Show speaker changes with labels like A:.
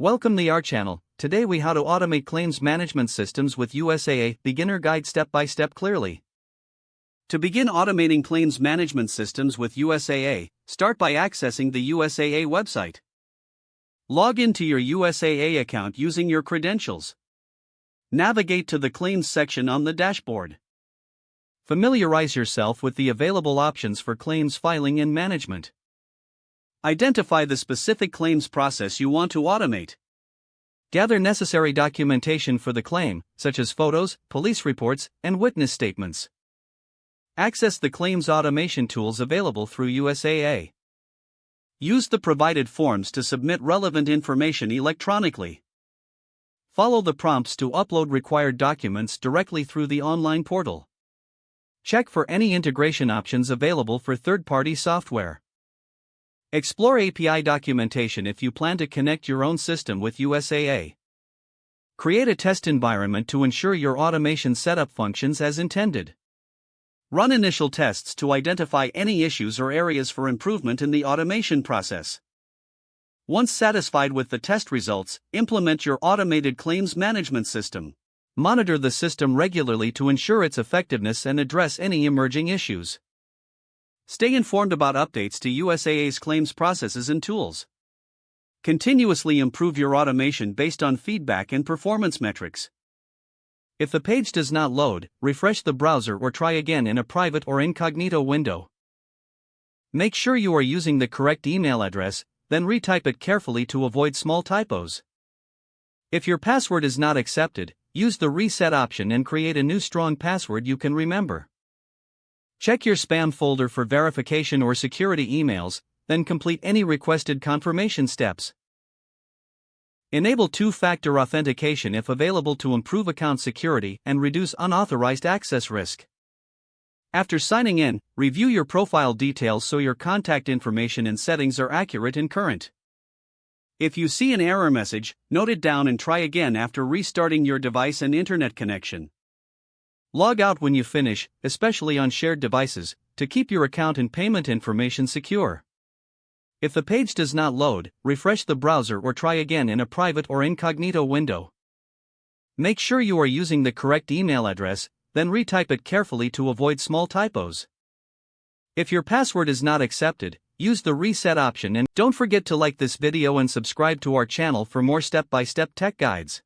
A: Welcome to our channel. Today we how to automate claims management systems with USAA beginner guide step by step clearly. To begin automating claims management systems with USAA, start by accessing the USAA website. Log into your USAA account using your credentials. Navigate to the claims section on the dashboard. Familiarize yourself with the available options for claims filing and management. Identify the specific claims process you want to automate. Gather necessary documentation for the claim, such as photos, police reports, and witness statements. Access the claims automation tools available through USAA. Use the provided forms to submit relevant information electronically. Follow the prompts to upload required documents directly through the online portal. Check for any integration options available for third-party software. Explore API documentation if you plan to connect your own system with USAA. Create a test environment to ensure your automation setup functions as intended. Run initial tests to identify any issues or areas for improvement in the automation process. Once satisfied with the test results, implement your automated claims management system. Monitor the system regularly to ensure its effectiveness and address any emerging issues. Stay informed about updates to USAA's claims processes and tools. Continuously improve your automation based on feedback and performance metrics. If the page does not load, refresh the browser or try again in a private or incognito window. Make sure you are using the correct email address, then retype it carefully to avoid small typos. If your password is not accepted, use the reset option and create a new strong password you can remember. Check your spam folder for verification or security emails, then complete any requested confirmation steps. Enable two-factor authentication if available to improve account security and reduce unauthorized access risk. After signing in, review your profile details so your contact information and settings are accurate and current. If you see an error message, note it down and try again after restarting your device and internet connection. Log out when you finish, especially on shared devices, to keep your account and payment information secure. If the page does not load, refresh the browser or try again in a private or incognito window. Make sure you are using the correct email address, then retype it carefully to avoid small typos. If your password is not accepted, use the reset option and don't forget to like this video and subscribe to our channel for more step-by-step tech guides.